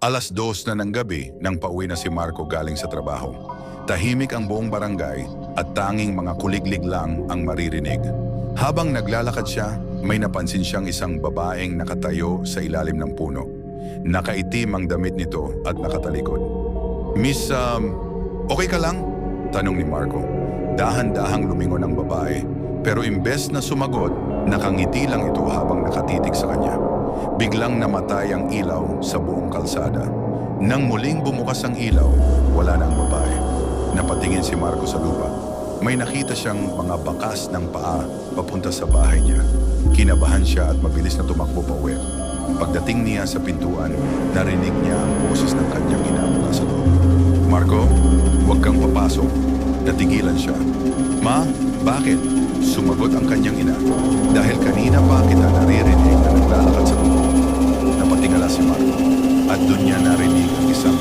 2:00 na ng gabi nang pauwi na si Marco galing sa trabaho. Tahimik ang buong barangay at tanging mga kuliglig lang ang maririnig. Habang naglalakad siya, may napansin siyang isang babaeng nakatayo sa ilalim ng puno. Nakaitim ang damit nito at nakatalikod. "Miss, okay ka lang?" tanong ni Marco. Dahan-dahang lumingon ang babae, pero imbes na sumagot, nakangiti lang ito habang nakatitig sa kanya. Biglang namatay ang ilaw sa buong kalsada. Nang muling bumukas ang ilaw, wala na ang babae. Napatingin si Marco sa lupa. May nakita siyang mga bakas ng paa papunta sa bahay niya. Kinabahan siya at mabilis na tumakbo pauwi. Pagdating niya sa pintuan, narinig niya ang boses ng kanyang ina mula sa loob. "Marco, huwag kang papasok." Natigilan siya. "Ma, bakit?" Sumagot ang kanyang ina. "Dahil kanina pa kita naririnig na naglalakad sa loob." Napatingala si Marco at doon niya narinig ang isang